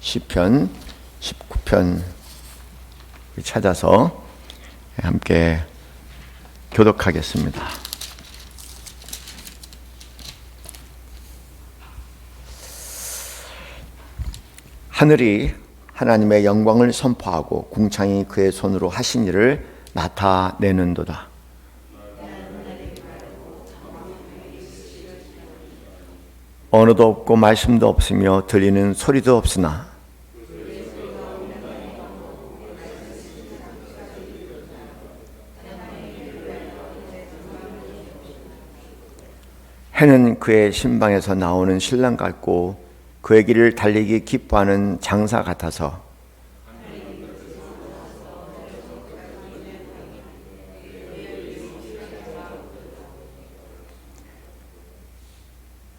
시편 19편 찾아서 함께 교독하겠습니다. 하늘이 하나님의 영광을 선포하고 궁창이 그의 손으로 하신 일을 나타내는도다. 언어도 없고 말씀도 없으며 들리는 소리도 없으나 해는 그의 신방에서 나오는 신랑 같고 그의 길을 달리기 기뻐하는 장사 같아서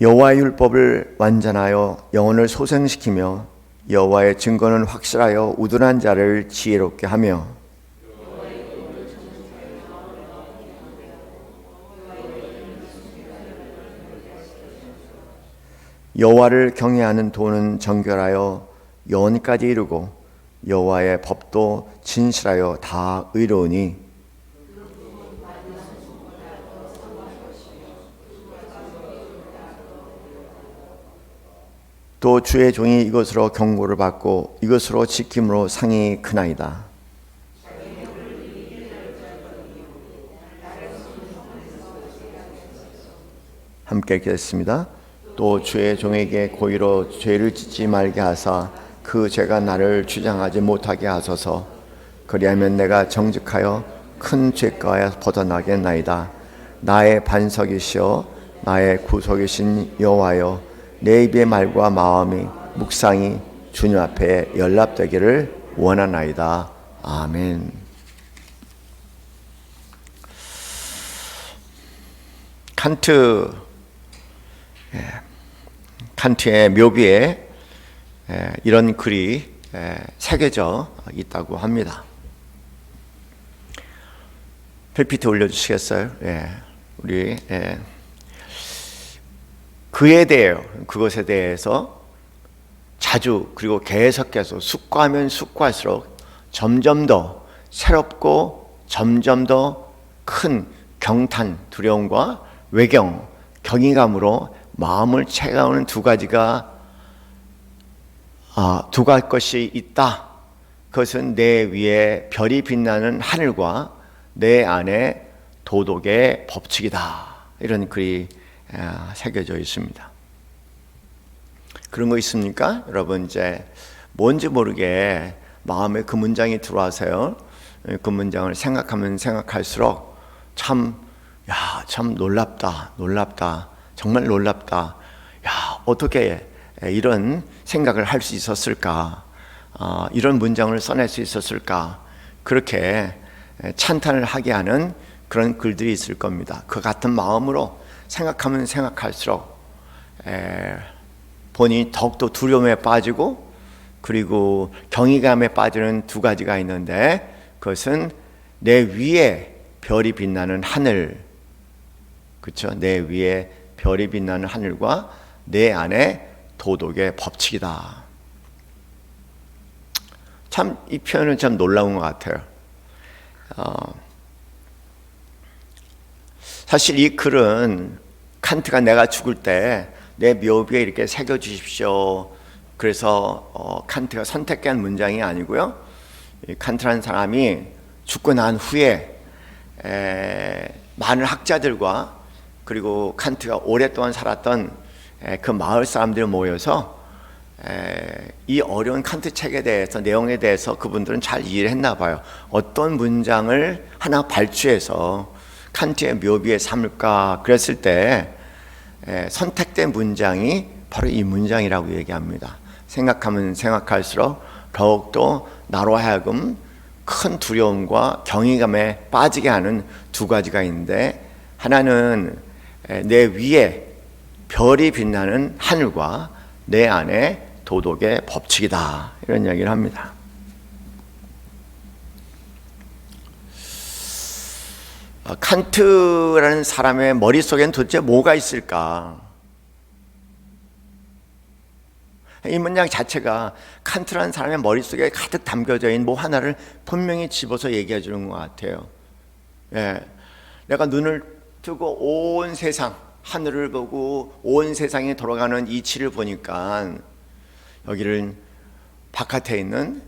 여호와의 율법을 완전하여 영혼을 소생시키며 여호와의 증거는 확실하여 우둔한 자를 지혜롭게 하며 여호와를 경외하는 도는 정결하여 영혼까지 이루고 여호와의 법도 진실하여 다 의로우니 또 주의 종이 이것으로 경고를 받고 이것으로 지킴으로 상이 크나이다. 함께 읽겠습니다. 또 주의 종에게 고의로 죄를 짓지 말게 하사 그 죄가 나를 주장하지 못하게 하소서. 그리하면 내가 정직하여 큰 죄가에 벗어나겠나이다. 나의 반석이시여 나의 구속이신 여호와여 내 입의 말과 마음이 묵상이 주님 앞에 연락되기를 원하나이다. 아멘. 칸트의 묘비에 이런 글이 새겨져 있다고 합니다. 펠피트 올려주시겠어요? 우리 그것에 대해서 자주 그리고 계속해서 숙고하면 숙고할수록 점점 더 새롭고 점점 더 큰 경탄, 두려움과 외경, 경이감으로 마음을 채워오는 두 가지 것이 있다. 그것은 내 위에 별이 빛나는 하늘과 내 안에 도덕의 법칙이다. 이런 글이 새겨져 있습니다. 그런 거 있습니까? 여러분 이제 뭔지 모르게 마음에 그 문장이 들어와서요. 그 문장을 생각하면 생각할수록 참 놀랍다. 정말 놀랍다. 어떻게 이런 생각을 할 수 있었을까? 이런 문장을 써낼 수 있었을까? 그렇게 찬탄을 하게 하는 그런 글들이 있을 겁니다. 그 같은 마음으로 생각하면 생각할수록 본인이 더욱더 두려움에 빠지고 그리고 경이감에 빠지는 두 가지가 있는데 그것은 내 위에 별이 빛나는 하늘, 그렇죠? 내 위에 별이 빛나는 하늘과 내 안에 도덕의 법칙이다. 참 이 표현은 참 놀라운 것 같아요. 사실 이 글은 칸트가 내가 죽을 때 내 묘비에 이렇게 새겨주십시오. 그래서 칸트가 선택한 문장이 아니고요. 칸트라는 사람이 죽고 난 후에 많은 학자들과 그리고 칸트가 오랫동안 살았던 그 마을 사람들이 모여서 이 어려운 칸트 책에 대해서 내용에 대해서 그분들은 잘 이해를 했나 봐요. 어떤 문장을 하나 발췌해서 칸트의 묘비에 삼을까 그랬을 때 선택된 문장이 바로 이 문장이라고 얘기합니다. 생각하면 생각할수록 더욱더 나로 하여금 큰 두려움과 경이감에 빠지게 하는 두 가지가 있는데 하나는 내 위에 별이 빛나는 하늘과 내 안에 도덕의 법칙이다. 이런 이야기를 합니다. 칸트라는 사람의 머릿속에는 도대체 뭐가 있을까? 이 문장 자체가 칸트라는 사람의 머릿속에 가득 담겨져 있는 뭐 하나를 분명히 집어서 얘기해 주는 것 같아요. 예, 내가 눈을 뜨고 온 세상, 하늘을 보고 온 세상에 돌아가는 이치를 보니까 여기를 바깥에 있는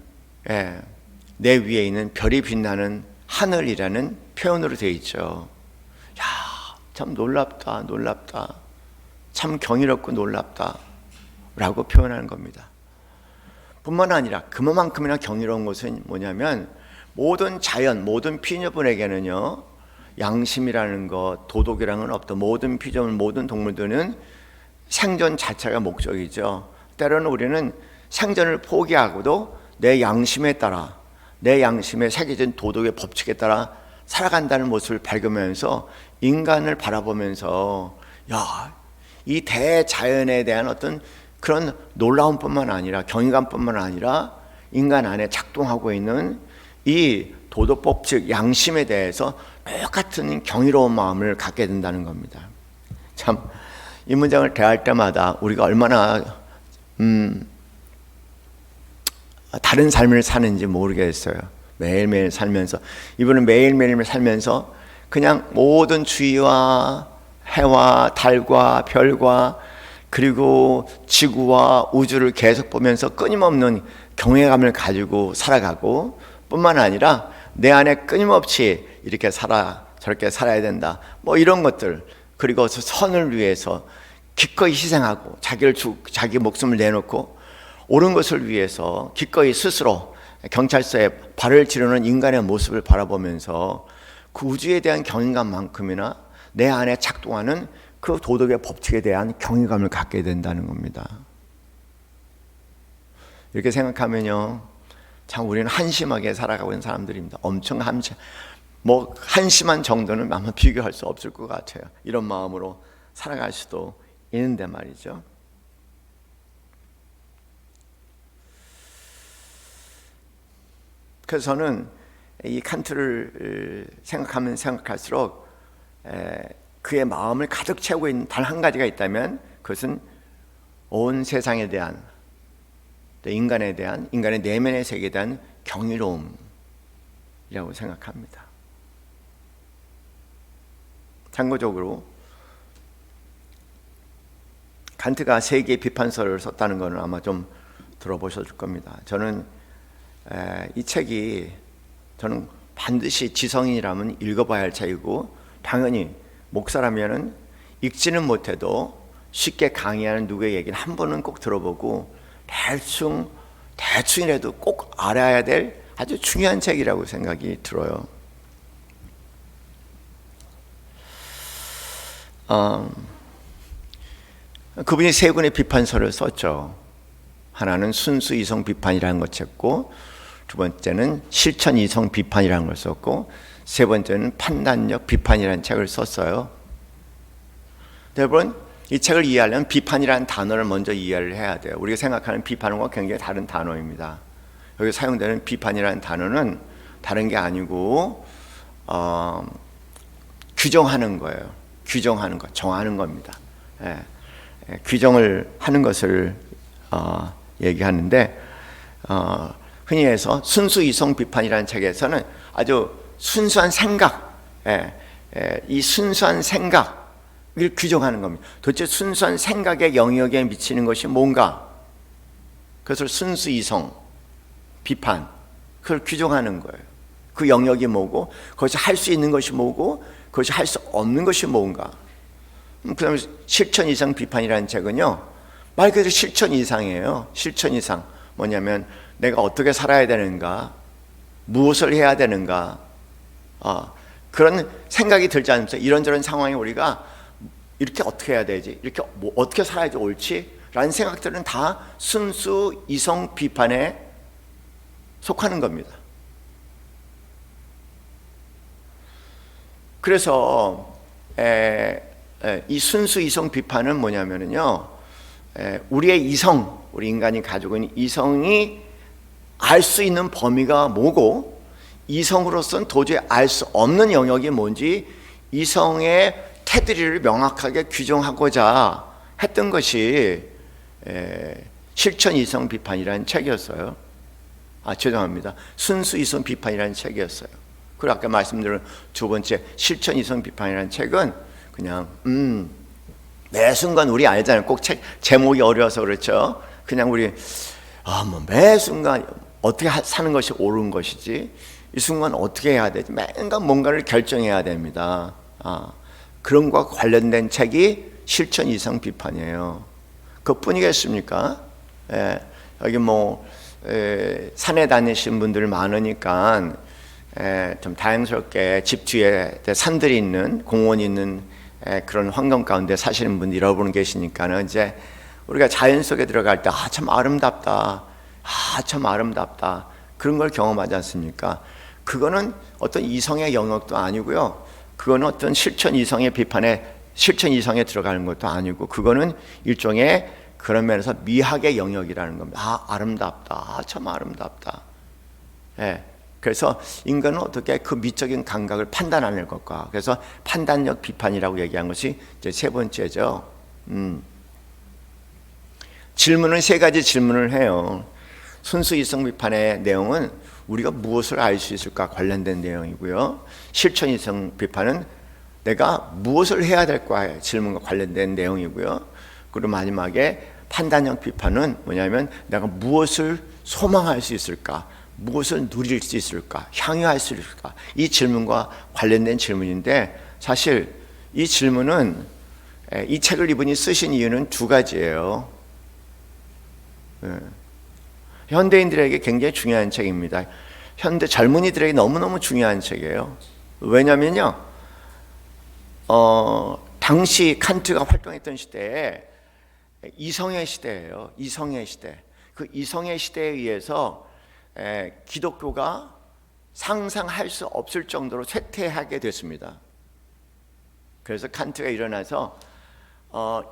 내 위에 있는 별이 빛나는 하늘이라는 표현으로 되어 있죠. 야, 참 놀랍다, 놀랍다. 참 경이롭고 놀랍다 라고 표현하는 겁니다. 뿐만 아니라 그만큼이나 경이로운 것은 뭐냐면 모든 자연, 모든 피조물에게는요 양심이라는 것, 도덕이라는 건 없다. 모든 피조물, 모든 동물들은 생존 자체가 목적이죠. 때로는 우리는 생존을 포기하고도 내 양심에 따라, 내 양심에 새겨진 도덕의 법칙에 따라 살아간다는 모습을 발견하면서 인간을 바라보면서 야, 이 대자연에 대한 어떤 그런 놀라움뿐만 아니라 경이감뿐만 아니라 인간 안에 작동하고 있는 이 도덕법 즉 양심에 대해서 똑같은 경이로운 마음을 갖게 된다는 겁니다. 참 이 문장을 대할 때마다 우리가 얼마나 다른 삶을 사는지 모르겠어요. 매일매일 살면서 이분은 매일매일 살면서 그냥 모든 주위와 해와 달과 별과 그리고 지구와 우주를 계속 보면서 끊임없는 경외감을 가지고 살아가고 뿐만 아니라 내 안에 끊임없이 이렇게 저렇게 살아야 된다 뭐 이런 것들, 그리고 선을 위해서 기꺼이 희생하고 자기 목숨을 내놓고 옳은 것을 위해서 기꺼이 스스로 경찰서에 발을 지르는 인간의 모습을 바라보면서 그 우주에 대한 경외감만큼이나 내 안에 작동하는 그 도덕의 법칙에 대한 경외감을 갖게 된다는 겁니다. 이렇게 생각하면요, 참 우리는 한심하게 살아가고 있는 사람들입니다. 엄청 한심한 정도는 아마 비교할 수 없을 것 같아요. 이런 마음으로 살아갈 수도 있는데 말이죠. 그래서 저는 이 칸트를 생각하면 생각할수록 그의 마음을 가득 채우고 있는 단 한 가지가 있다면 그것은 온 세상에 대한, 인간에 대한, 인간의 내면의 세계에 대한 경이로움이라고 생각합니다. 참고적으로 칸트가 세 개의 비판서를 썼다는 것은 아마 좀 들어보셨을 겁니다. 저는 이 책이 저는 반드시 지성인이라면 읽어봐야 할 책이고, 당연히 목사라면은 읽지는 못해도 쉽게 강의하는 누구의 얘기는 한 번은 꼭 들어보고 대충이라도 꼭 알아야 될 아주 중요한 책이라고 생각이 들어요. 그분이 세 권의 비판서를 썼죠. 하나는 순수 이성 비판이라는 걸 썼고, 두 번째는 실천 이성 비판이라는 걸 썼고, 세 번째는 판단력 비판이라는 책을 썼어요. 여러분, 이 책을 이해하려면 비판이라는 단어를 먼저 이해를 해야 돼요. 우리가 생각하는 비판과 굉장히 다른 단어입니다. 여기 사용되는 비판이라는 단어는 다른 게 아니고 규정하는 거예요. 규정하는 것, 정하는 겁니다. 규정을 하는 것을 얘기하는데, 흔히 해서 순수 이성 비판이라는 책에서는 아주 순수한 생각, 이 순수한 생각을 규정하는 겁니다. 도대체 순수한 생각의 영역에 미치는 것이 뭔가, 그것을 순수 이성 비판, 그걸 규정하는 거예요. 그 영역이 뭐고, 그것이 할 수 있는 것이 뭐고, 그것이 할 수 없는 것이 뭔가. 그 다음에 실천 이상 비판이라는 책은요, 말 그대로 실천 이상이에요. 실천 이상. 뭐냐면 내가 어떻게 살아야 되는가, 무엇을 해야 되는가, 그런 생각이 들지 않습니까? 이런저런 상황에 우리가 이렇게 어떻게 해야 되지, 이렇게 어떻게 살아야지 옳지? 라는 생각들은 다 순수 이성 비판에 속하는 겁니다. 그래서 이 순수 이성 비판은 뭐냐면요, 우리의 이성, 우리 인간이 가지고 있는 이성이 알 수 있는 범위가 뭐고, 이성으로서는 도저히 알 수 없는 영역이 뭔지 이성의 테두리를 명확하게 규정하고자 했던 것이 실천 이성 비판이라는 책이었어요. 죄송합니다. 순수 이성 비판이라는 책이었어요. 그리고 아까 말씀드린 두 번째 실천 이성 비판이라는 책은 그냥 매 순간 우리 알잖아요. 꼭 책 제목이 어려워서 그렇죠. 그냥 우리 뭐 매 순간 어떻게 사는 것이 옳은 것이지, 이 순간 어떻게 해야 되지, 매순간 뭔가를 결정해야 됩니다. 그런 것과 관련된 책이 실천 이성 비판이에요. 그뿐이겠습니까? 여기 산에 다니신 분들 많으니까 좀 다양스럽게 집 뒤에 산들이 있는, 공원이 있는 그런 환경 가운데 사시는 분들 여러분 계시니까는 이제 우리가 자연 속에 들어갈 때 참 아름답다, 참 아름답다, 그런 걸 경험하지 않습니까? 그거는 어떤 이성의 영역도 아니고요, 그거는 어떤 실천 이성의 비판에, 실천 이성에 들어가는 것도 아니고, 그거는 일종의 그런 면에서 미학의 영역이라는 겁니다. 아름답다, 참 아름답다. 그래서 인간은 어떻게 그 미적인 감각을 판단하는 것과, 그래서 판단력 비판이라고 얘기한 것이 이제 세 번째죠. 질문은 세 가지 질문을 해요. 순수 이성 비판의 내용은 우리가 무엇을 알 수 있을까 관련된 내용이고요. 실천 이성 비판은 내가 무엇을 해야 될까의 질문과 관련된 내용이고요. 그리고 마지막에 판단형 비판은 뭐냐면 내가 무엇을 소망할 수 있을까, 무엇을 누릴 수 있을까, 향유할 수 있을까, 이 질문과 관련된 질문인데, 사실 이 질문은 이 책을 이분이 쓰신 이유는 두 가지예요. 현대인들에게 굉장히 중요한 책입니다. 현대 젊은이들에게 너무너무 중요한 책이에요. 왜냐면요, 당시 칸트가 활동했던 시대에 이성의 시대예요. 이성의 시대. 그 이성의 시대에 의해서 기독교가 상상할 수 없을 정도로 쇠퇴하게 됐습니다. 그래서 칸트가 일어나서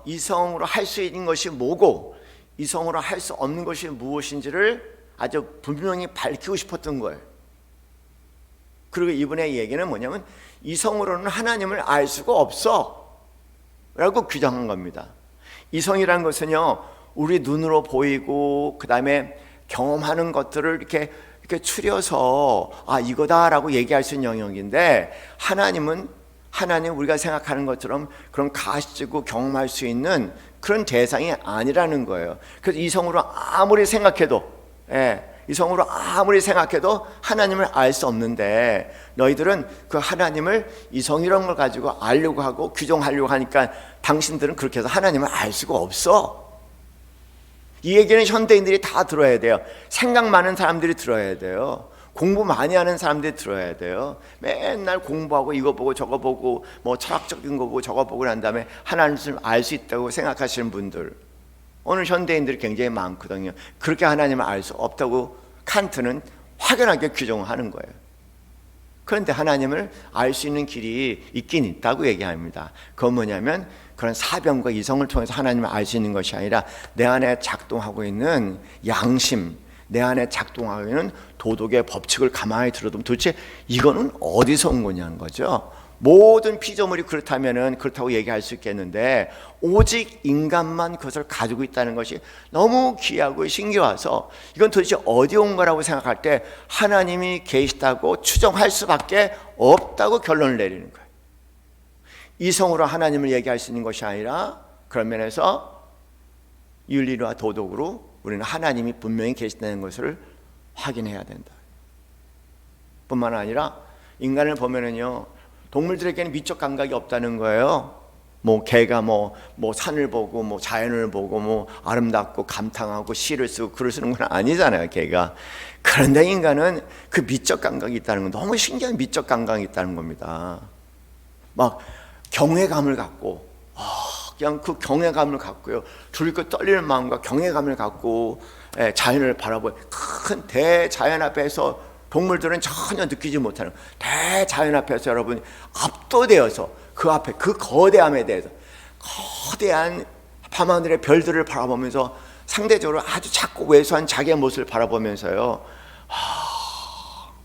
이성으로 할 수 있는 것이 뭐고 이성으로 할 수 없는 것이 무엇인지를 아주 분명히 밝히고 싶었던 거예요. 그리고 이분의 얘기는 뭐냐면 이성으로는 하나님을 알 수가 없어 라고 규정한 겁니다. 이성이라는 것은요, 우리 눈으로 보이고 그 다음에 경험하는 것들을 이렇게 추려서 이거다라고 얘기할 수 있는 영역인데, 하나님 우리가 생각하는 것처럼 그런 가시지고 경험할 수 있는 그런 대상이 아니라는 거예요. 그래서 이성으로 아무리 생각해도 하나님을 알 수 없는데, 너희들은 그 하나님을 이성이라는 걸 가지고 알려고 하고 규정하려고 하니까 당신들은 그렇게 해서 하나님을 알 수가 없어. 이 얘기는 현대인들이 다 들어야 돼요. 생각 많은 사람들이 들어야 돼요. 공부 많이 하는 사람들이 들어야 돼요. 맨날 공부하고 이거 보고 저거 보고 뭐 철학적인 거 보고 저거 보고 난 다음에 하나님을 알 수 있다고 생각하시는 분들, 오늘 현대인들이 굉장히 많거든요. 그렇게 하나님을 알 수 없다고 칸트는 확연하게 규정하는 거예요. 그런데 하나님을 알 수 있는 길이 있긴 있다고 얘기합니다. 그건 뭐냐면 그런 사변과 이성을 통해서 하나님을 알 수 있는 것이 아니라 내 안에 작동하고 있는 양심, 내 안에 작동하고 있는 도덕의 법칙을 가만히 들어보면 도대체 이거는 어디서 온 거냐는 거죠. 모든 피조물이 그렇다고 얘기할 수 있겠는데, 오직 인간만 그것을 가지고 있다는 것이 너무 귀하고 신기해서 이건 도대체 어디 온 거라고 생각할 때 하나님이 계시다고 추정할 수밖에 없다고 결론을 내리는 거예요. 이성으로 하나님을 얘기할 수 있는 것이 아니라 그런 면에서 윤리와 도덕으로 우리는 하나님이 분명히 계시다는 것을 확인해야 된다. 뿐만 아니라 인간을 보면은요, 동물들에게는 미적 감각이 없다는 거예요. 개가 산을 보고 자연을 보고 아름답고 감탄하고 시를 쓰고 글을 쓰는 건 아니잖아요, 개가. 그런데 인간은 그 미적 감각이 있다는 건, 너무 신기한 미적 감각이 있다는 겁니다. 경외감을 갖고, 그냥 그 경외감을 갖고요, 두렵고 떨리는 마음과 경외감을 갖고 자연을 바라보고, 큰 대자연 앞에서 동물들은 전혀 느끼지 못하는 대자연 앞에서 여러분 압도되어서 그 앞에 그 거대함에 대해서, 거대한 밤하늘의 별들을 바라보면서 상대적으로 아주 작고 왜소한 자기의 모습을 바라보면서요,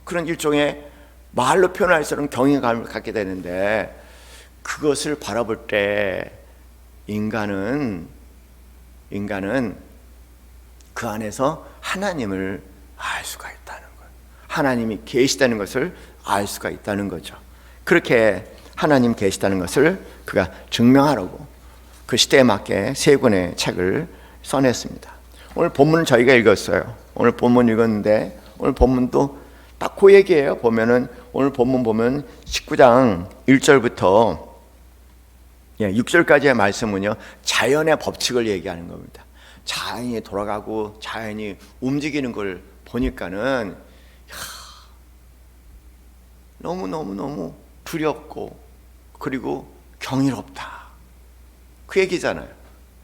그런 일종의 말로 표현할 수 없는 경외감을 갖게 되는데, 그것을 바라볼 때 인간은 그 안에서 하나님을 알 수가 있다는 거예요. 하나님이 계시다는 것을 알 수가 있다는 거죠. 그렇게 하나님 계시다는 것을 그가 증명하려고 그 시대에 맞게 세 권의 책을 써냈습니다. 오늘 본문을 저희가 읽었어요. 오늘 본문 읽었는데 오늘 본문도 딱 그 얘기예요. 보면은 오늘 본문 보면 19장 1절부터 6절까지의 말씀은요, 자연의 법칙을 얘기하는 겁니다. 자연이 돌아가고 자연이 움직이는 걸 보니까는 너무 두렵고 그리고 경이롭다, 그 얘기잖아요.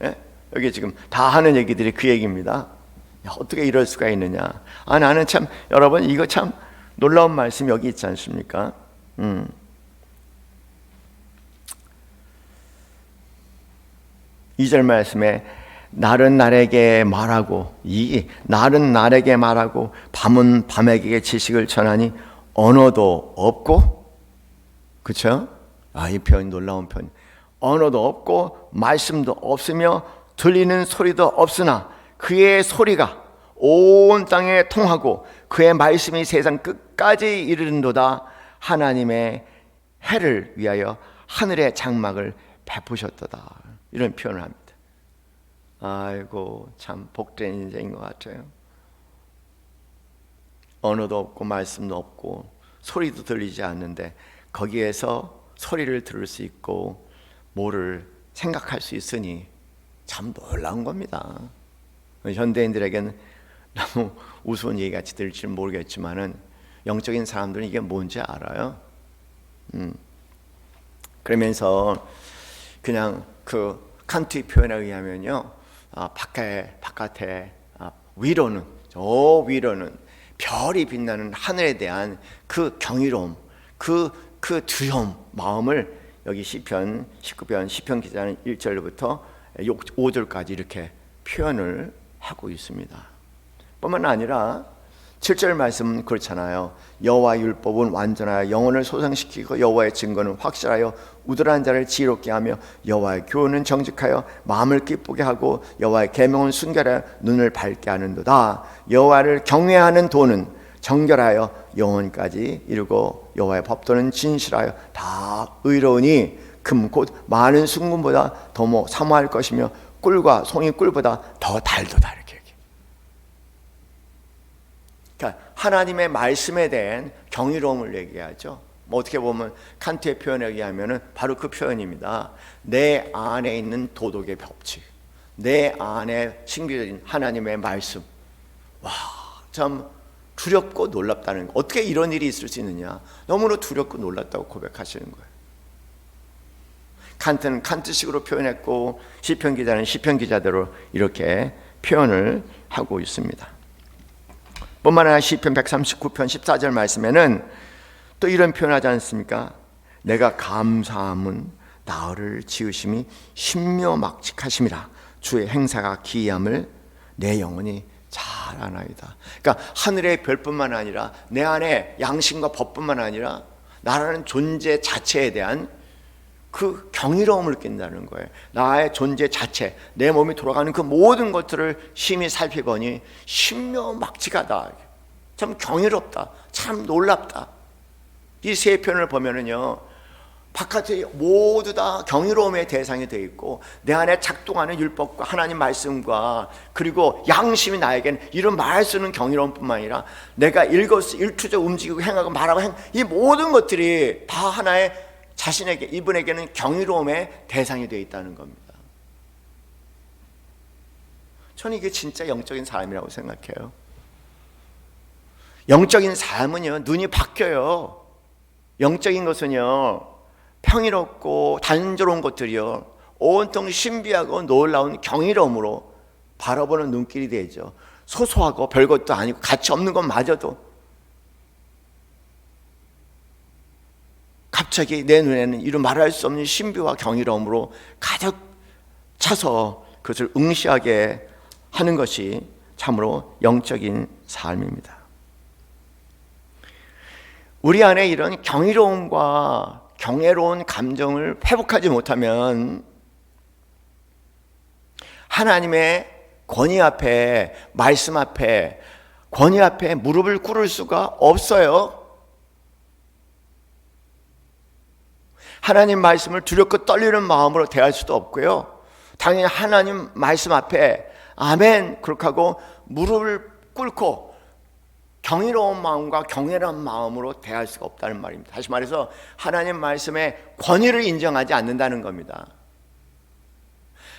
예? 여기 지금 다 하는 얘기들이 그 얘기입니다. 어떻게 이럴 수가 있느냐. 나는 참, 여러분, 이거 참 놀라운 말씀 여기 있지 않습니까? 2절 말씀에 날은 날에게 말하고, 이 날은 날에게 말하고 밤은 밤에게 지식을 전하니 언어도 없고, 그렇죠? 이 표현이 놀라운 표현. 언어도 없고 말씀도 없으며 들리는 소리도 없으나 그의 소리가 온 땅에 통하고 그의 말씀이 세상 끝까지 이르는도다. 하나님의 해를 위하여 하늘의 장막을 베푸셨도다. 이런 표현을 합니다. 아이고, 참 복된 인생인 것 같아요. 언어도 없고 말씀도 없고 소리도 들리지 않는데 거기에서 소리를 들을 수 있고 뭐를 생각할 수 있으니 참 놀라운 겁니다. 현대인들에게는 너무 우스운 얘기 같이 들릴지는 모르겠지만은 영적인 사람들은 이게 뭔지 알아요. 그러면서 그냥 그 칸트의 표현에 의하면요, 바깥에 위로는, 저 위로는 별이 빛나는 하늘에 대한 그 경이로움, 그 두려움 마음을 여기 시편 19편 시편 기자는 1절부터 5절까지 이렇게 표현을 하고 있습니다. 뿐만 아니라 7절 말씀은 그렇잖아요. 여호와의 율법은 완전하여 영혼을 소생시키고 여호와의 증거는 확실하여 우둔한 자를 지혜롭게 하며 여호와의 교훈은 정직하여 마음을 기쁘게 하고 여호와의 계명은 순결하여 눈을 밝게 하는도다. 여호와를 경외하는 도는 정결하여 영혼까지 이루고 여호와의 법도는 진실하여 다 의로우니 금 곧 많은 순금보다 더 사모할 것이며 꿀과 송이 꿀보다 더 달도다. 이렇게 얘기해요. 그러니까 하나님의 말씀에 대한 경이로움을 얘기하죠. 어떻게 보면 칸트의 표현에 의하면 바로 그 표현입니다. 내 안에 있는 도덕의 법칙, 내 안에 신비적인 하나님의 말씀. 참 두렵고 놀랍다는 거. 어떻게 이런 일이 있을 수 있느냐. 너무나 두렵고 놀랍다고 고백하시는 거예요. 칸트는 칸트식으로 표현했고 시편 기자는 시편 기자대로 이렇게 표현을 하고 있습니다. 뿐만 아니라 시편 139편 14절 말씀에는 또 이런 표현하지 않습니까? 내가 감사함은 나를 지으심이 신묘막측하심이라 주의 행사가 기이함을 내 영혼이 잘 아나이다. 그러니까 하늘의 별뿐만 아니라 내 안에 양심과 법뿐만 아니라 나라는 존재 자체에 대한 그 경이로움을 느낀다는 거예요. 나의 존재 자체, 내 몸이 돌아가는 그 모든 것들을 심히 살피보니 신묘막측하다. 참 경이롭다. 참 놀랍다. 이 세 편을 보면은요, 바깥에 모두 다 경이로움의 대상이 되어 있고 내 안에 작동하는 율법과 하나님 말씀과 그리고 양심이 나에게는 이런 말 쓰는 경이로움뿐만 아니라 내가 일투적 움직이고 행하고 말하고 이 모든 것들이 다 하나의 자신에게, 이분에게는 경이로움의 대상이 되어 있다는 겁니다. 저는 이게 진짜 영적인 삶이라고 생각해요. 영적인 삶은요, 눈이 바뀌어요. 영적인 것은요, 평이롭고 단조로운 것들이요, 온통 신비하고 놀라운 경이로움으로 바라보는 눈길이 되죠. 소소하고 별것도 아니고 가치 없는 것마저도 갑자기 내 눈에는 이루 말할 수 없는 신비와 경이로움으로 가득 차서 그것을 응시하게 하는 것이 참으로 영적인 삶입니다. 우리 안에 이런 경이로움과 경외로운 감정을 회복하지 못하면 하나님의 권위 앞에, 말씀 앞에, 권위 앞에 무릎을 꿇을 수가 없어요. 하나님 말씀을 두렵고 떨리는 마음으로 대할 수도 없고요. 당연히 하나님 말씀 앞에 아멘 그렇게 하고 무릎을 꿇고 경이로운 마음과 경외한 마음으로 대할 수가 없다는 말입니다. 다시 말해서 하나님 말씀의 권위를 인정하지 않는다는 겁니다.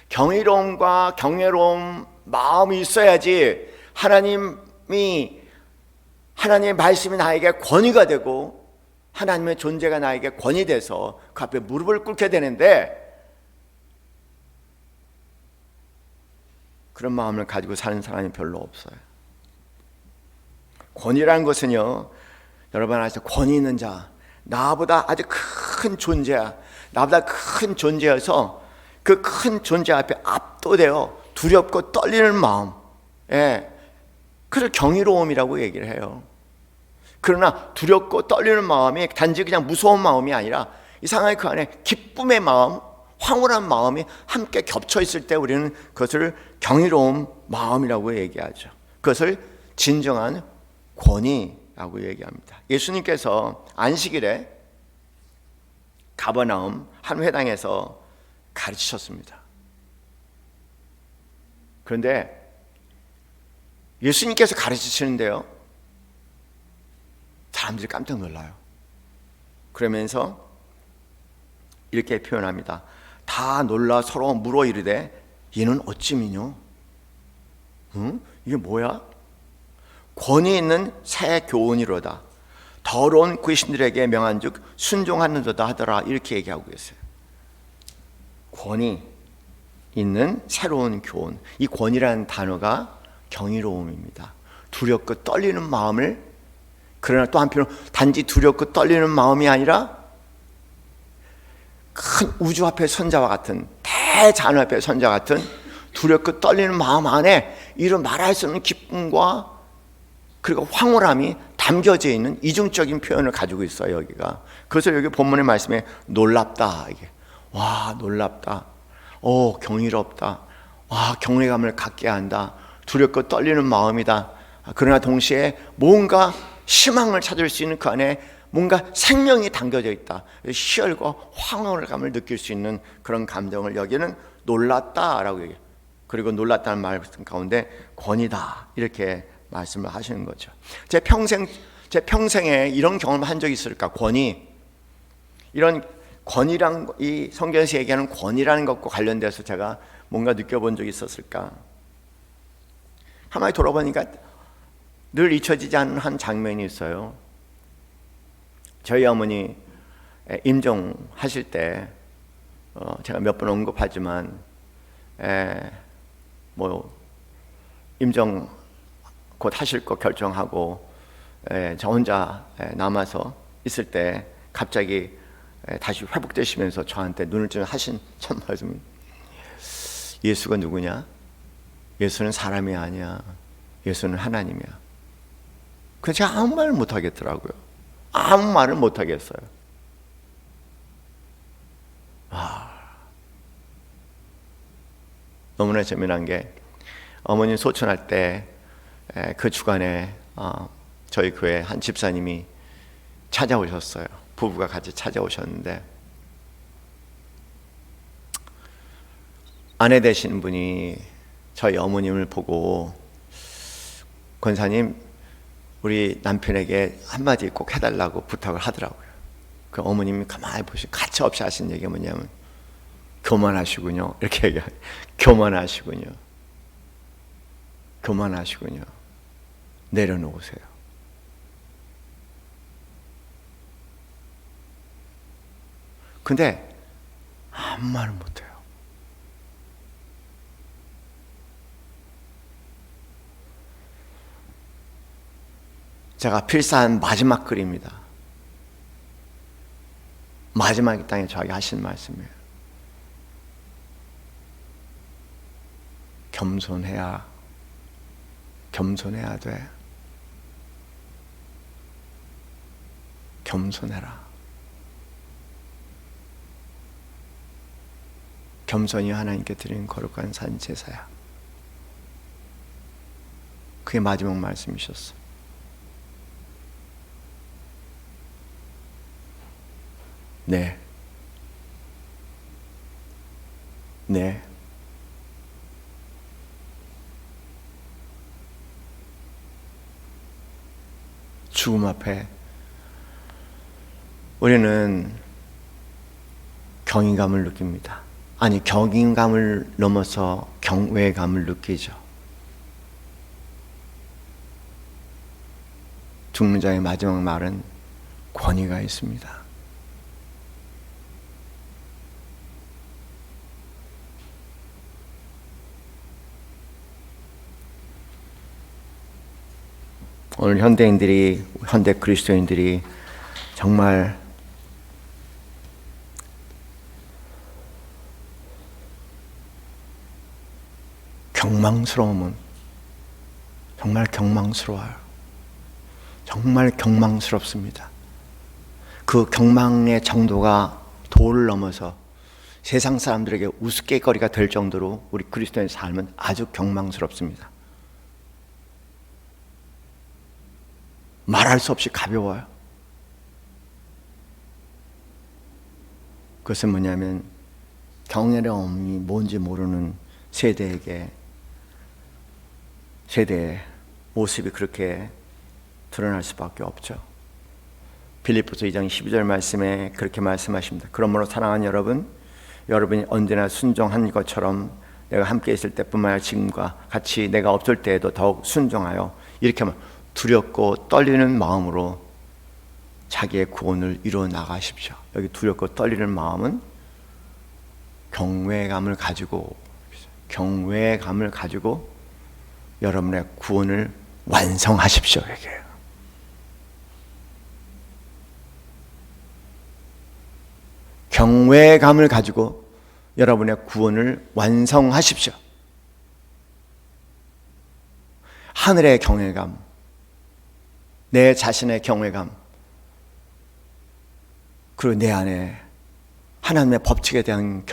경이로움과 경외로운 마음이 있어야지 하나님의 말씀이 나에게 권위가 되고 하나님의 존재가 나에게 권위 돼서 그 앞에 무릎을 꿇게 되는데, 그런 마음을 가지고 사는 사람이 별로 없어요. 권위라는 것은요, 여러분 아시죠? 권위 있는 자, 나보다 아주 큰 존재야, 나보다 큰 존재여서 그 큰 존재 앞에 압도되어 두렵고 떨리는 마음, 그래서 경이로움이라고 얘기를 해요. 그러나 두렵고 떨리는 마음이 단지 그냥 무서운 마음이 아니라 이상하게 그 안에 기쁨의 마음, 황홀한 마음이 함께 겹쳐 있을 때 우리는 그것을 경이로운 마음이라고 얘기하죠. 그것을 진정한 권위라고 얘기합니다. 예수님께서 안식일에 가버나움 한 회당에서 가르치셨습니다. 그런데 예수님께서 가르치시는데요, 사람들이 깜짝 놀라요. 그러면서 이렇게 표현합니다. 다 놀라 서로 물어 이르되 이는 어찌미뇨? 이게 뭐야? 권위 있는 새 교훈이로다. 더러운 귀신들에게 명한즉 순종하는도다 하더라. 이렇게 얘기하고 계세요. 권위 있는 새로운 교훈. 이 권위라는 단어가 경이로움입니다. 두렵고 떨리는 마음을, 그러나 또 한편으로 단지 두렵고 떨리는 마음이 아니라 큰 우주 앞에 선자와 같은, 대자연 앞에 선자 같은 두렵고 떨리는 마음 안에 이런 말할 수 없는 기쁨과 그리고 황홀함이 담겨져 있는 이중적인 표현을 가지고 있어요. 여기가. 그래서 여기 본문의 말씀에 놀랍다, 이게 와 놀랍다, 경이롭다, 와 경외감을 갖게 한다, 두렵고 떨리는 마음이다. 그러나 동시에 뭔가 희망을 찾을 수 있는 그 안에 뭔가 생명이 담겨져 있다. 희열과 황홀감을 느낄 수 있는 그런 감정을 여기는 놀랐다라고 얘기해요. 그리고 놀랐다는 말씀 가운데 권위다 이렇게 말씀을 하시는 거죠. 제 평생에 이런 경험을 한 적이 있을까? 권위. 이런 권위란, 이 성경에서 얘기하는 권위라는 것과 관련돼서 제가 뭔가 느껴본 적이 있었을까? 가만히 돌아보니까 늘 잊혀지지 않는 한 장면이 있어요. 저희 어머니 임종하실 때 제가 몇 번 언급하지만 임종 곧 하실 거 결정하고 저 혼자 남아서 있을 때 갑자기 다시 회복되시면서 저한테 눈을 좀 하신 첫 말씀, 예수가 누구냐? 예수는 사람이 아니야. 예수는 하나님이야. 그래서 제가 아무 말을 못 하겠더라고요. 아무 말을 못 하겠어요. 너무나 재미난 게, 어머님 소천할 때 그 주간에 저희 교회 한 집사님이 찾아오셨어요. 부부가 같이 찾아오셨는데, 아내 되신 분이 저희 어머님을 보고, 권사님 우리 남편에게 한마디 꼭 해달라고 부탁을 하더라고요. 그 어머님이 가만히 보시고 가차 없이 하신 얘기가 뭐냐면, 교만하시군요. 이렇게 얘기해요. 교만하시군요. 교만하시군요. 내려놓으세요. 근데 아무 말을 못해요. 제가 필사한 마지막 글입니다. 마지막 땅에 저에게 하신 말씀이에요. 겸손해야 돼. 겸손해라. 겸손이 하나님께 드리는 거룩한 산 제사야. 그게 마지막 말씀이셨어요. 네. 네. 죽음 앞에 우리는 경외감을 느낍니다. 아니, 경외감을 넘어서 경외감을 느끼죠. 죽는 자의 마지막 말은 권위가 있습니다. 오늘 현대인들이, 현대 그리스도인들이 정말 경망스러움은 정말 경망스러워요. 정말 경망스럽습니다. 그 경망의 정도가 도를 넘어서 세상 사람들에게 우스갯거리가 될 정도로 우리 그리스도인의 삶은 아주 경망스럽습니다. 말할 수 없이 가벼워요. 그것은 뭐냐면 경외감이 뭔지 모르는 세대의 모습이 그렇게 드러날 수밖에 없죠. 빌립보서 2장 12절 말씀에 그렇게 말씀하십니다. 그러므로 사랑하는 여러분이 언제나 순종한 것처럼 내가 함께 있을 때뿐만 아니라 지금과 같이 내가 없을 때에도 더욱 순종하여, 이렇게 하면 두렵고 떨리는 마음으로 자기의 구원을 이루어 나가십시오. 여기 두렵고 떨리는 마음은 경외감을 가지고 여러분의 구원을 완성하십시오. 얘기해요. 경외감을 가지고 여러분의 구원을 완성하십시오. 하늘의 경외감, 내 자신의 경외감, 그리고 내 안에 하나님의 법칙에 대한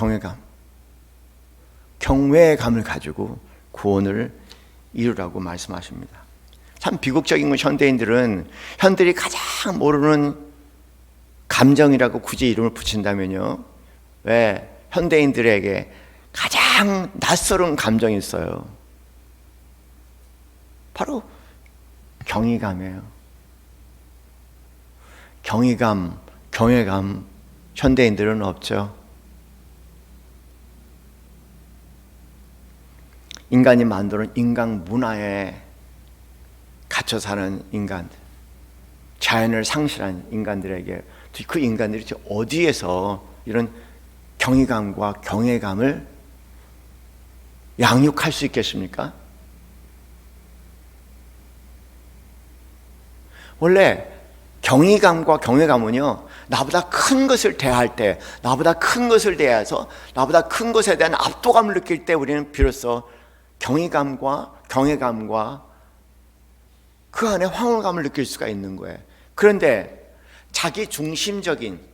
경외감을 가지고 구원을 이루라고 말씀하십니다. 참 비극적인 건 현대인들이 가장 모르는 감정이라고 굳이 이름을 붙인다면요, 왜 현대인들에게 가장 낯설은 감정이 있어요. 바로 경외감이에요. 경외감 현대인들은 없죠. 인간이 만드는 인간 문화에 갇혀 사는 인간들, 자연을 상실한 인간들에게 그 인간들이 어디에서 이런 경외감과 경외감을 양육할 수 있겠습니까? 원래 경외감과 경외감은요, 나보다 큰 것을 대할 때, 나보다 큰 것을 대해서 나보다 큰 것에 대한 압도감을 느낄 때 우리는 비로소 경외감과 그 안에 황홀감을 느낄 수가 있는 거예요. 그런데 자기 중심적인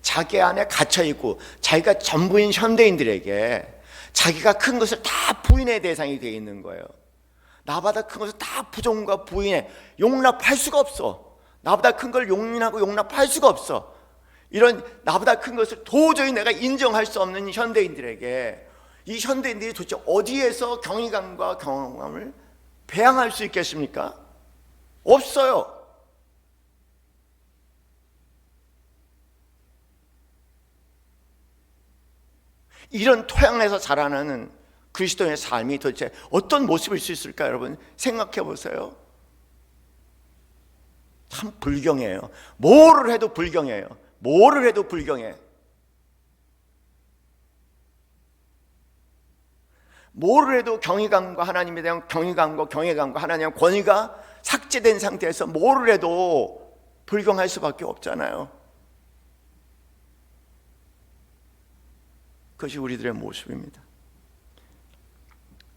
자기 안에 갇혀있고 자기가 전부인 현대인들에게 자기가 큰 것을 다 부인의 대상이 되어 있는 거예요. 나보다 큰 것을 다 부정과 부인해 용납할 수가 없어. 나보다 큰 걸 용인하고 용납할 수가 없어. 이런 나보다 큰 것을 도저히 내가 인정할 수 없는 현대인들에게, 이 현대인들이 도대체 어디에서 경외감과 경외감을 배양할 수 있겠습니까? 없어요. 이런 토양에서 자라나는 그리스도인의 삶이 도대체 어떤 모습일 수 있을까? 여러분 생각해 보세요. 참 불경해요. 뭐를 해도 불경해. 뭐를 해도 경외감과 하나님에 대한 경외감과 하나님의 권위가 삭제된 상태에서 뭐를 해도 불경할 수밖에 없잖아요. 그것이 우리들의 모습입니다.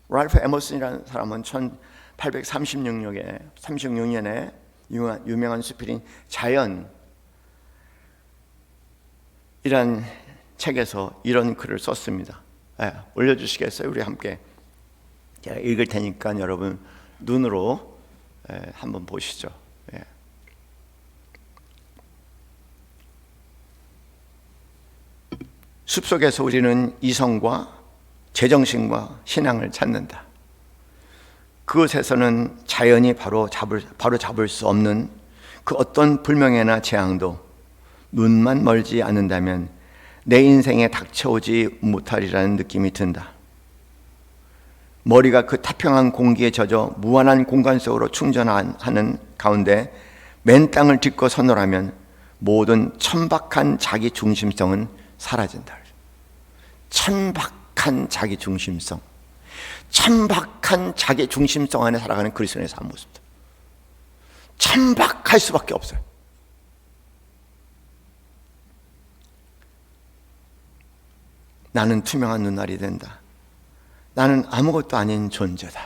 랄프 에머슨이라는 사람은 1836년에 유명한 수필인 자연이란 책에서 이런 글을 썼습니다. 올려주시겠어요? 우리 함께 제가 읽을 테니까 여러분 눈으로 한번 보시죠. 예. 숲속에서 우리는 이성과 제정신과 신앙을 찾는다. 그곳에서는 자연이 바로 잡을 수 없는 그 어떤 불명예나 재앙도 눈만 멀지 않는다면 내 인생에 닥쳐오지 못하리라는 느낌이 든다. 머리가 그 태평한 공기에 젖어 무한한 공간 속으로 충전하는 가운데 맨 땅을 딛고 서노라면 모든 천박한 자기 중심성은 사라진다. 천박한 자기 중심성, 천박한 자기 중심성 안에 살아가는 그리스도인의 삶 모습들. 천박할 수밖에 없어요. 나는 투명한 눈알이 된다. 나는 아무것도 아닌 존재다.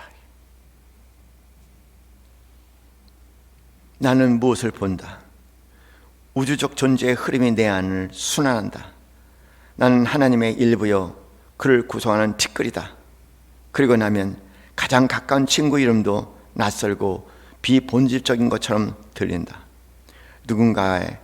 나는 무엇을 본다? 우주적 존재의 흐름이 내 안을 순환한다. 나는 하나님의 일부여 그를 구성하는 티끌이다. 그리고 나면 가장 가까운 친구 이름도 낯설고 비본질적인 것처럼 들린다. 누군가의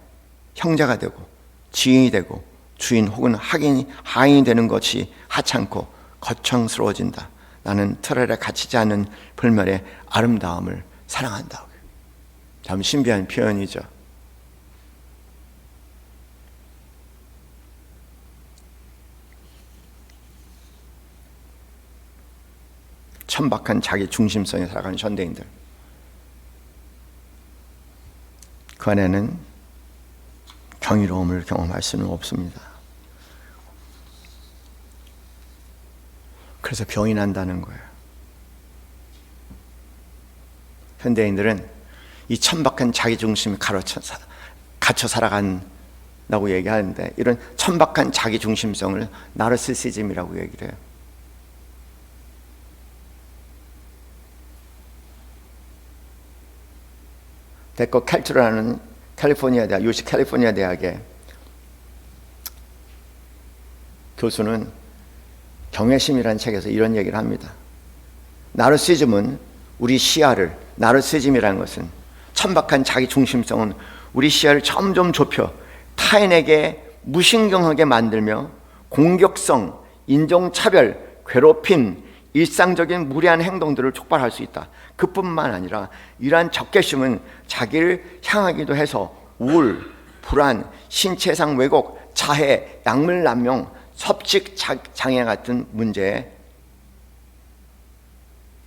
형제가 되고 지인이 되고 주인 혹은 하인이 되는 것이 하찮고 거창스러워진다. 나는 틀 아래 갇히지 않은 불멸의 아름다움을 사랑한다. 참 신비한 표현이죠. 천박한 자기 중심성에 살아가는 현대인들, 그 안에는 경이로움을 경험할 수는 없습니다. 그래서 병이 난다는 거예요. 현대인들은 이 천박한 자기 중심에 갇혀 살아간다고 얘기하는데, 이런 천박한 자기 중심성을 나르시시즘이라고 얘기를 해요. 데커 캘트라는 캘리포니아 대학, UC 캘리포니아 대학의 교수는 경외심이라는 책에서 이런 얘기를 합니다. 나르시즘은 우리 시야를, 나르시즘이라는 것은, 천박한 자기 중심성은 우리 시야를 점점 좁혀 타인에게 무신경하게 만들며 공격성, 인종차별, 괴롭힘, 일상적인 무례한 행동들을 촉발할 수 있다. 그뿐만 아니라 이러한 적개심은 자기를 향하기도 해서 우울, 불안, 신체상 왜곡, 자해, 약물남용, 섭식 장애 같은 문제에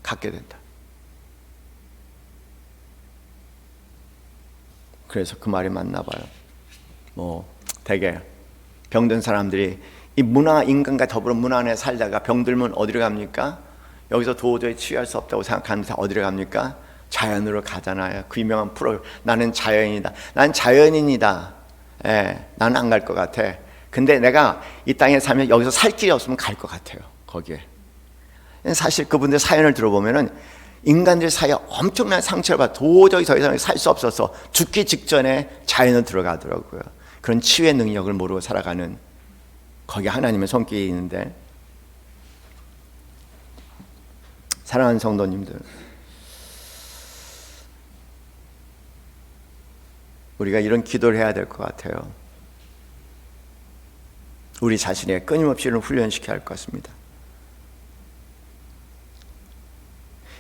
갖게 된다. 그래서 그 말이 맞나 봐요. 되게 병든 사람들이 이 문화, 인간과 더불어 문화 안에 살다가 병들면 어디로 갑니까? 여기서 도저히 치유할 수 없다고 생각하는데 어디로 갑니까? 자연으로 가잖아요. 그 유명한 프로, 나는 자연이다. 난 자연인이다. 나는 안 갈 것 같아. 근데 내가 이 땅에 살면 여기서 살 길이 없으면 갈 것 같아요. 거기에. 사실 그분들 사연을 들어보면은 인간들 사이에 엄청난 상처를 받아 도저히 더 이상 살 수 없어서 죽기 직전에 자연으로 들어가더라고요. 그런 치유의 능력을 모르고 살아가는, 거기에 하나님의 손길이 있는데, 사랑하는 성도님들, 우리가 이런 기도를 해야 될 것 같아요. 우리 자신에 끊임없이 훈련시켜야 할 것 같습니다.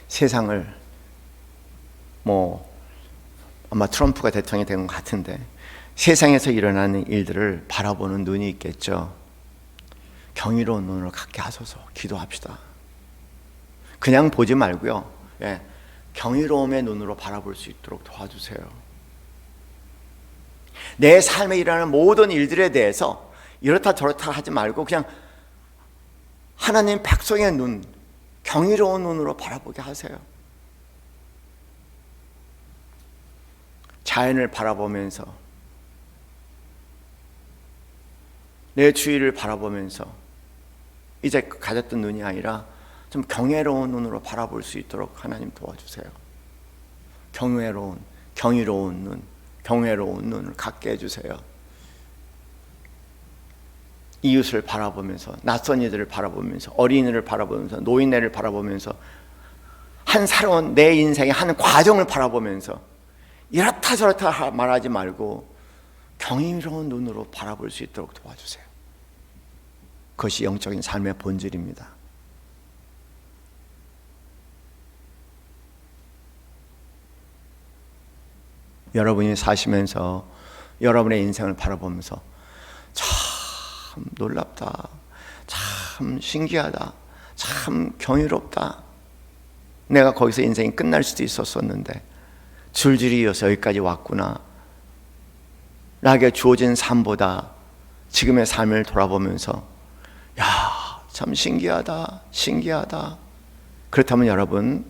세상을 아마 트럼프가 대통령이 된 것 같은데 세상에서 일어나는 일들을 바라보는 눈이 있겠죠. 경이로운 눈으로 갖게 하소서. 기도합시다. 그냥 보지 말고요. 경이로움의 눈으로 바라볼 수 있도록 도와주세요. 내 삶에 일어나는 모든 일들에 대해서 이렇다 저렇다 하지 말고 그냥 하나님 백성의 눈, 경이로운 눈으로 바라보게 하세요. 자연을 바라보면서, 내 주위를 바라보면서 이제 가졌던 눈이 아니라 좀 경외로운 눈으로 바라볼 수 있도록 하나님 도와주세요. 경이로운 눈, 경외로운 눈을 갖게 해주세요. 이웃을 바라보면서, 낯선 이들을 바라보면서, 어린이를 바라보면서, 노인네를 바라보면서 한 살아온 내 인생의 한 과정을 바라보면서 이렇다 저렇다 말하지 말고 경이로운 눈으로 바라볼 수 있도록 도와주세요. 그것이 영적인 삶의 본질입니다. 여러분이 사시면서 여러분의 인생을 바라보면서 참 놀랍다, 참 신기하다, 참 경이롭다, 내가 거기서 인생이 끝날 수도 있었었는데 줄줄이 이어서 여기까지 왔구나, 나에게 주어진 삶보다 지금의 삶을 돌아보면서 야, 참 신기하다, 신기하다. 그렇다면 여러분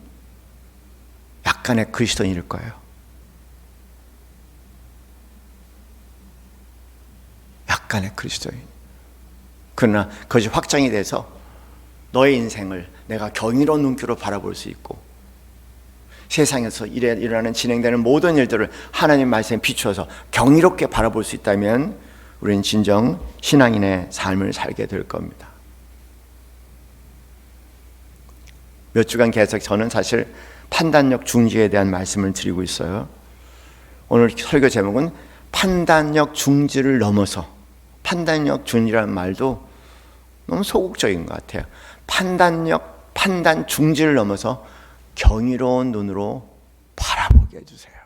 약간의 그리스도인일 거예요. 약간의 그리스도인. 그러나 그것이 확장이 돼서 너의 인생을 내가 경이로운 눈길로 바라볼 수 있고 세상에서 일어나는 진행되는 모든 일들을 하나님 말씀에 비추어서 경이롭게 바라볼 수 있다면 우리는 진정 신앙인의 삶을 살게 될 겁니다. 몇 주간 계속 저는 사실 판단력 중지에 대한 말씀을 드리고 있어요. 오늘 설교 제목은 판단력 중지를 넘어서, 판단력 중지라는 말도 너무 소극적인 것 같아요. 판단 중지를 넘어서 경이로운 눈으로 바라보게 해주세요.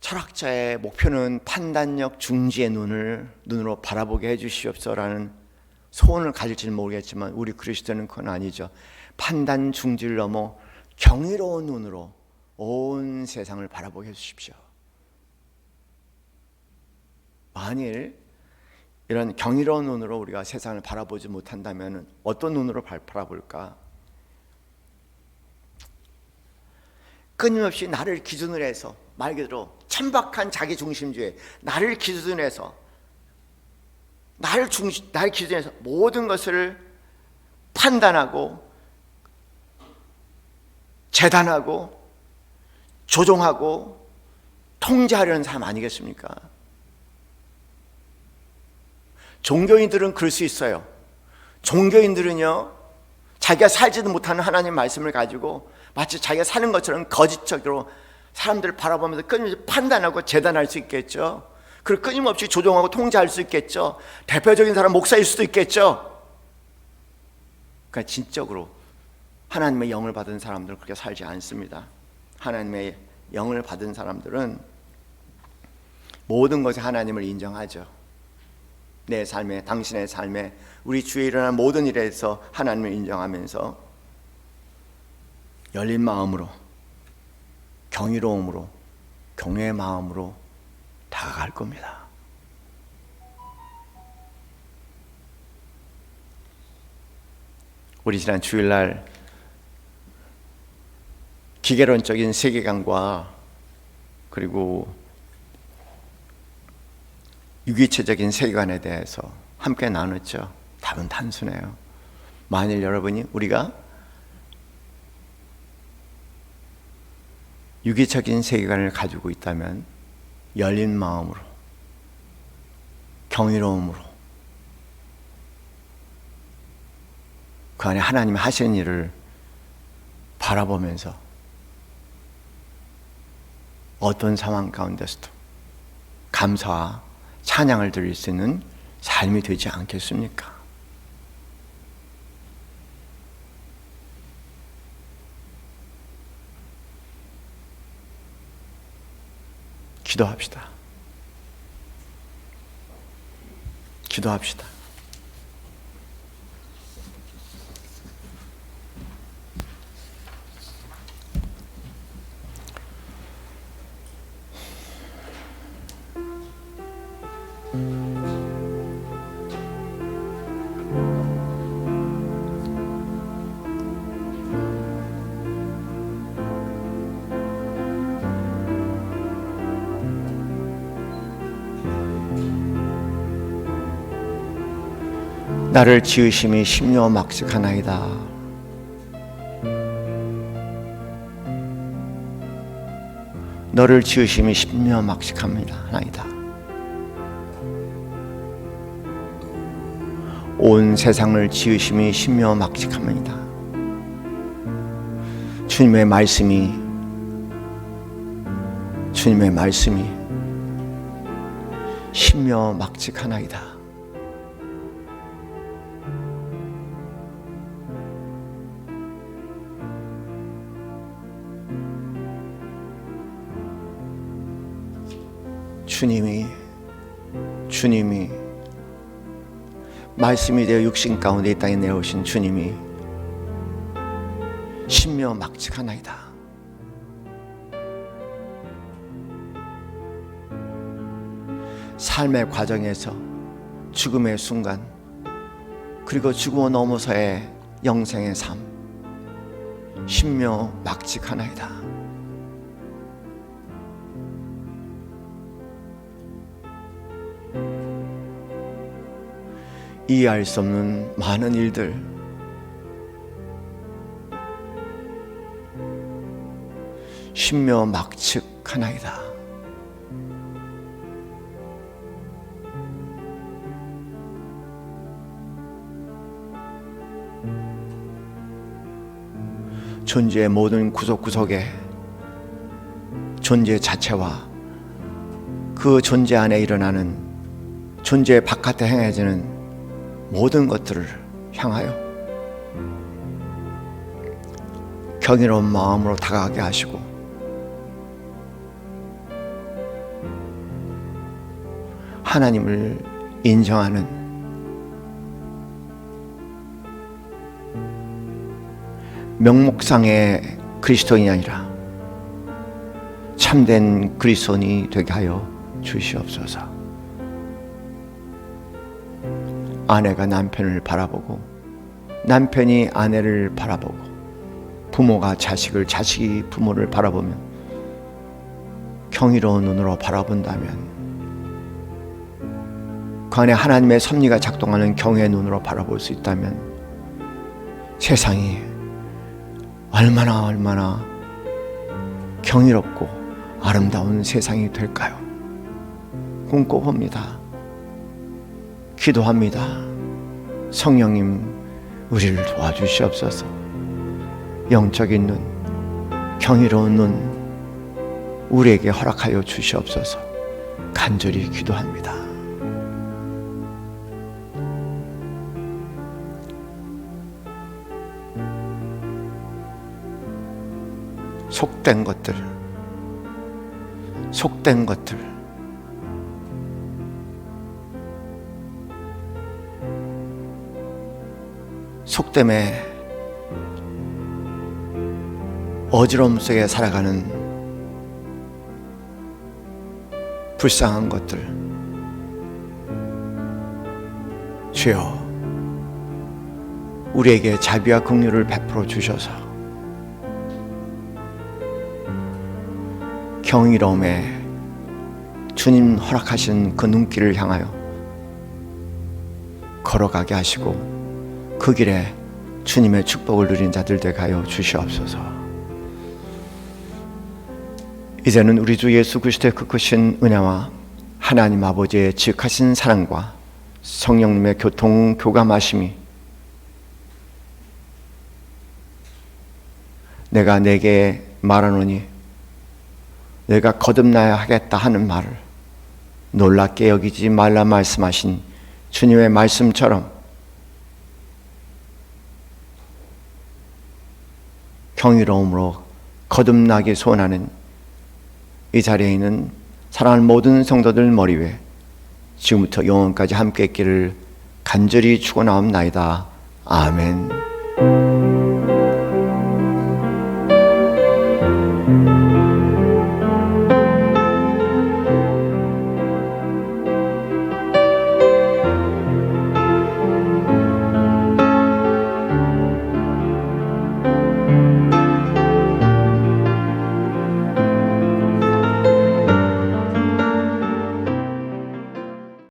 철학자의 목표는 판단력 중지의 눈으로 바라보게 해주시옵소서라는 소원을 가질지는 모르겠지만 우리 그리스도는 그건 아니죠. 판단 중지를 넘어 경이로운 눈으로 온 세상을 바라보게 해주십시오. 만일 이런 경이로운 눈으로 우리가 세상을 바라보지 못한다면 어떤 눈으로 바라볼까? 끊임없이 나를 기준으로 해서, 말 그대로 천박한 자기중심주의, 나를 기준으로 해서, 나를 기준으로 해서 모든 것을 판단하고 재단하고 조종하고 통제하려는 사람 아니겠습니까? 종교인들은 그럴 수 있어요. 종교인들은요, 자기가 살지도 못하는 하나님 말씀을 가지고 마치 자기가 사는 것처럼 거짓적으로 사람들을 바라보면서 끊임없이 판단하고 재단할 수 있겠죠. 그리고 끊임없이 조종하고 통제할 수 있겠죠. 대표적인 사람 목사일 수도 있겠죠. 그러니까 진적으로 하나님의 영을 받은 사람들은 그렇게 살지 않습니다. 하나님의 영을 받은 사람들은 모든 것에 하나님을 인정하죠. 내 삶에, 당신의 삶에, 우리 주위에 일어나는 모든 일에서 하나님을 인정하면서 열린 마음으로, 경이로움으로, 경외의 마음으로 다가갈 겁니다. 우리 지난 주일날 기계론적인 세계관과 그리고 유기체적인 세계관에 대해서 함께 나눴죠. 답은 단순해요. 만일 여러분이 우리가 유기적인 세계관을 가지고 있다면 열린 마음으로, 경이로움으로 그 안에 하나님이 하시는 일을 바라보면서 어떤 상황 가운데서도 감사와 찬양을 드릴 수 있는 삶이 되지 않겠습니까? 기도합시다. 기도합시다. 나를 지으심이 심려막직하나이다. 너를 지으심이 심려막직합니다. 나이다. 온 세상을 지으심이 신묘막측합니다. 주님의 말씀이 신묘막측하나이다. 주님이 말씀이 되어 육신 가운데 이 땅에 내오신 주님이 신묘막측하나이다. 삶의 과정에서 죽음의 순간, 그리고 죽음을 넘어서의 영생의 삶, 신묘막측하나이다. 이해할 수 없는 많은 일들, 신묘막측하나이다. 존재의 모든 구석구석에 존재 자체와 그 존재 안에 일어나는, 존재 바깥에 행해지는 모든 것들을 향하여 경이로운 마음으로 다가가게 하시고, 하나님을 인정하는 명목상의 그리스도인이 아니라 참된 그리스도인이 되게 하여 주시옵소서. 아내가 남편을 바라보고, 남편이 아내를 바라보고, 부모가 자식을, 자식이 부모를 바라보면, 경이로운 눈으로 바라본다면, 그 안에 하나님의 섭리가 작동하는 경외의 눈으로 바라볼 수 있다면, 세상이 얼마나 경이롭고 아름다운 세상이 될까요? 꿈꿔봅니다. 기도합니다. 성령님, 우리를 도와주시옵소서. 영적인 눈, 경이로운 눈 우리에게 허락하여 주시옵소서. 간절히 기도합니다. 속된 것들, 속됨에 어지러움 속에 살아가는 불쌍한 것들, 주여 우리에게 자비와 긍휼을 베풀어 주셔서 경이로움에 주님 허락하신 그 눈길을 향하여 걸어가게 하시고, 그 길에 주님의 축복을 누린 자들 되게 하여 주시옵소서. 이제는 우리 주 예수 그리스도의 그 크신 은혜와 하나님 아버지의 지극하신 사랑과 성령님의 교감하심이 내가 내게 말하노니 내가 거듭나야 하겠다 하는 말을 놀랍게 여기지 말라 말씀하신 주님의 말씀처럼 경이로움으로 거듭나기 소원하는 이 자리에 있는 사랑하는 모든 성도들 머리 위에 지금부터 영원까지 함께 있기를 간절히 축원하옵나이다. 아멘.